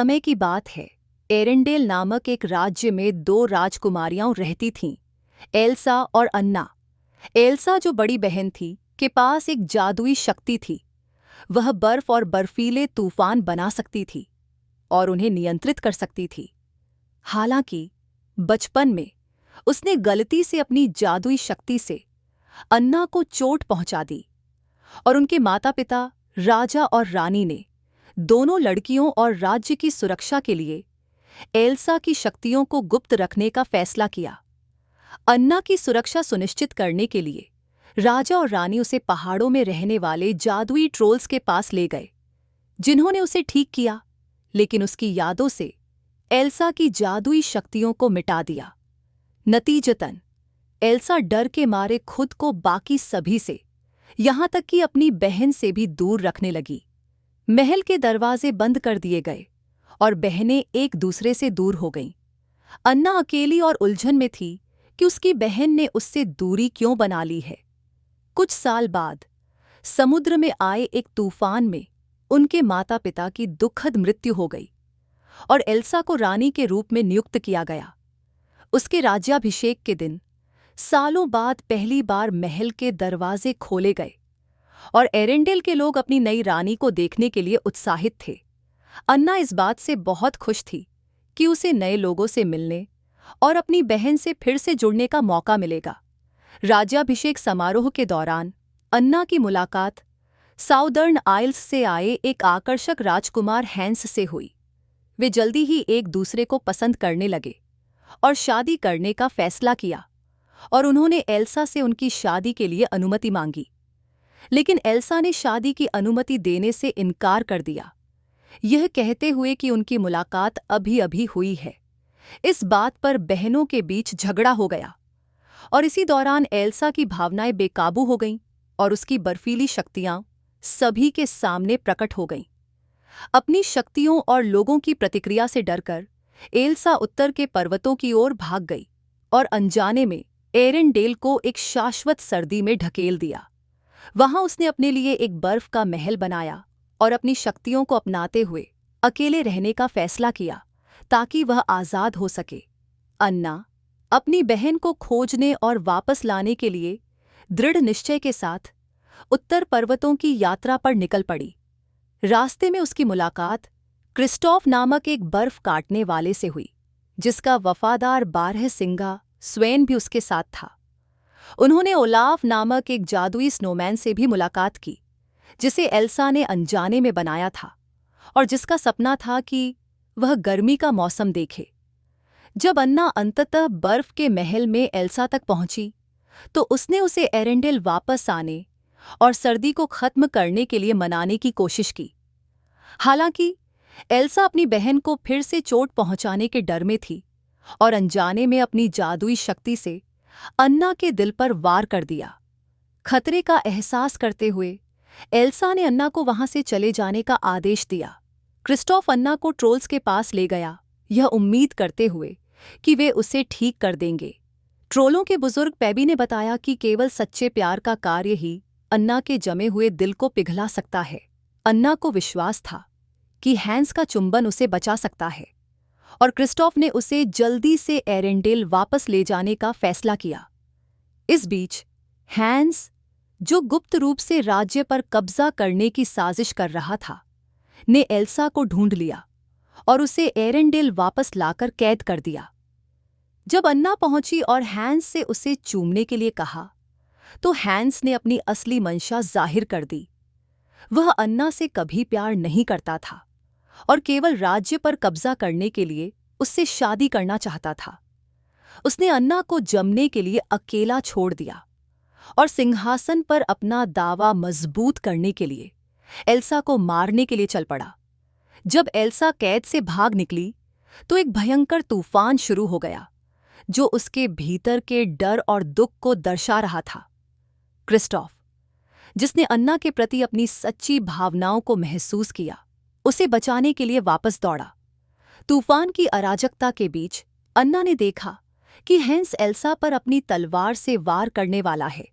समय की बात है। एरेंडेल नामक एक राज्य में दो राजकुमारियां रहती थीं, एल्सा और अन्ना। एल्सा, जो बड़ी बहन थी, के पास एक जादुई शक्ति थी। वह बर्फ और बर्फीले तूफान बना सकती थी और उन्हें नियंत्रित कर सकती थी। हालांकि बचपन में उसने गलती से अपनी जादुई शक्ति से अन्ना को चोट पहुंचा दी और उनके माता-पिता, राजा और रानी ने दोनों लड़कियों और राज्य की सुरक्षा के लिए एल्सा की शक्तियों को गुप्त रखने का फैसला किया। अन्ना की सुरक्षा सुनिश्चित करने के लिए राजा और रानी उसे पहाड़ों में रहने वाले जादुई ट्रोल्स के पास ले गए, जिन्होंने उसे ठीक किया, लेकिन उसकी यादों से एल्सा की जादुई शक्तियों को मिटा दिया। नतीजतन एल्सा डर के मारे खुद को बाकी सभी से, यहां तक कि अपनी बहन से भी दूर रखने लगी। महल के दरवाजे बंद कर दिए गए और बहनें एक दूसरे से दूर हो गईं। अन्ना अकेली और उलझन में थी कि उसकी बहन ने उससे दूरी क्यों बना ली है। कुछ साल बाद समुद्र में आए एक तूफान में उनके माता-पिता की दुखद मृत्यु हो गई और एल्सा को रानी के रूप में नियुक्त किया गया। उसके राज्याभिषेक के दिन सालों बाद पहली बार महल के दरवाजे खोले गए और एरेंडेल के लोग अपनी नई रानी को देखने के लिए उत्साहित थे। अन्ना इस बात से बहुत खुश थी कि उसे नए लोगों से मिलने और अपनी बहन से फिर से जुड़ने का मौका मिलेगा। राज्याभिषेक समारोह के दौरान अन्ना की मुलाकात साउदर्न आइल्स से आए एक आकर्षक राजकुमार हैंस से हुई। वे जल्दी ही एक दूसरे को पसंद करने लगे और शादी करने का फैसला किया और उन्होंने एल्सा से उनकी शादी के लिए अनुमति मांगी। लेकिन एल्सा ने शादी की अनुमति देने से इनकार कर दिया, यह कहते हुए कि उनकी मुलाकात अभी-अभी हुई है। इस बात पर बहनों के बीच झगड़ा हो गया और इसी दौरान एल्सा की भावनाएं बेकाबू हो गईं और उसकी बर्फीली शक्तियां सभी के सामने प्रकट हो गईं। अपनी शक्तियों और लोगों की प्रतिक्रिया से डरकर एल्सा उत्तर के पर्वतों की ओर भाग गई और अनजाने में एरेंडेल को एक शाश्वत सर्दी में ढकेल दिया। वहां उसने अपने लिए एक बर्फ का महल बनाया और अपनी शक्तियों को अपनाते हुए अकेले रहने का फैसला किया ताकि वह आज़ाद हो सके। अन्ना अपनी बहन को खोजने और वापस लाने के लिए दृढ़ निश्चय के साथ उत्तर पर्वतों की यात्रा पर निकल पड़ी। रास्ते में उसकी मुलाकात क्रिस्टोफ नामक एक बर्फ काटने वाले से हुई, जिसका वफादार 12 सिंगा स्वेन भी उसके साथ था। उन्होंने ओलाफ नामक एक जादुई स्नोमैन से भी मुलाकात की, जिसे एल्सा ने अनजाने में बनाया था और जिसका सपना था कि वह गर्मी का मौसम देखे। जब अन्ना अंततः बर्फ के महल में एल्सा तक पहुंची, तो उसने उसे एरेंडेल वापस आने और सर्दी को खत्म करने के लिए मनाने की कोशिश की। हालांकि एल्सा अपनी बहन को फिर से चोट पहुंचाने के डर में थी और अनजाने में अपनी जादुई शक्ति से अन्ना के दिल पर वार कर दिया। खतरे का एहसास करते हुए एल्सा ने अन्ना को वहां से चले जाने का आदेश दिया। क्रिस्टोफ अन्ना को ट्रोल्स के पास ले गया, यह उम्मीद करते हुए कि वे उसे ठीक कर देंगे। ट्रोलों के बुजुर्ग पैबी ने बताया कि केवल सच्चे प्यार का कार्य ही अन्ना के जमे हुए दिल को पिघला सकता है। अन्ना को विश्वास था कि हैंस का चुंबन उसे बचा सकता है और क्रिस्टोफ ने उसे जल्दी से एरेंडेल वापस ले जाने का फैसला किया। इस बीच हैंस, जो गुप्त रूप से राज्य पर कब्जा करने की साजिश कर रहा था, ने एल्सा को ढूंढ लिया और उसे एरेंडेल वापस लाकर कैद कर दिया। जब अन्ना पहुंची और हैंस से उसे चूमने के लिए कहा, तो हैंस ने अपनी असली मंशा जाहिर कर दी। वह अन्ना से कभी प्यार नहीं करता था और केवल राज्य पर कब्जा करने के लिए उससे शादी करना चाहता था। उसने अन्ना को जमने के लिए अकेला छोड़ दिया और सिंहासन पर अपना दावा मजबूत करने के लिए एल्सा को मारने के लिए चल पड़ा। जब एल्सा कैद से भाग निकली, तो एक भयंकर तूफान शुरू हो गया, जो उसके भीतर के डर और दुख को दर्शा रहा था। क्रिस्टोफ, जिसने अन्ना के प्रति अपनी सच्ची भावनाओं को महसूस किया, उसे बचाने के लिए वापस दौड़ा। तूफान की अराजकता के बीच अन्ना ने देखा कि हैंस एल्सा पर अपनी तलवार से वार करने वाला है।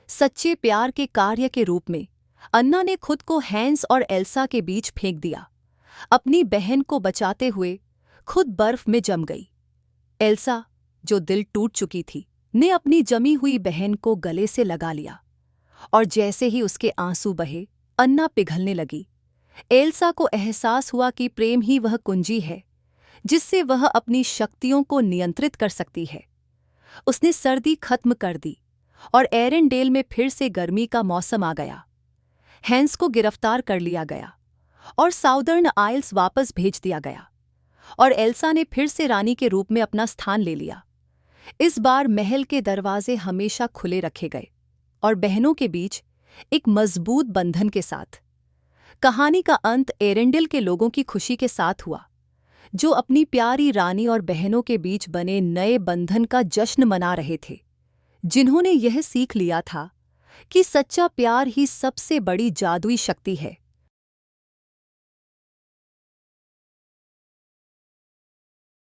सच्चे प्यार के कार्य के रूप में अन्ना ने खुद को हैंस और एल्सा के बीच फेंक दिया, अपनी बहन को बचाते हुए खुद बर्फ में जम गई। एल्सा, जो दिल टूट चुकी थी, ने अपनी जमी हुई बहन को गले से लगा लिया और जैसे ही उसके आंसू बहे, अन्ना पिघलने लगी। एल्सा को एहसास हुआ कि प्रेम ही वह कुंजी है जिससे वह अपनी शक्तियों को नियंत्रित कर सकती है। उसने सर्दी खत्म कर दी और एरेंडेल में फिर से गर्मी का मौसम आ गया। हैंस को गिरफ्तार कर लिया गया और साउदर्न आइल्स वापस भेज दिया गया और एल्सा ने फिर से रानी के रूप में अपना स्थान ले लिया। इस बार महल के दरवाजे हमेशा खुले रखे गए और बहनों के बीच एक मजबूत बंधन के साथ। कहानी का अंत एरेंडेल के लोगों की खुशी के साथ हुआ, जो अपनी प्यारी रानी और बहनों के बीच बने नए बंधन का जश्न मना रहे थे, जिन्होंने यह सीख लिया था कि सच्चा प्यार ही सबसे बड़ी जादुई शक्ति है।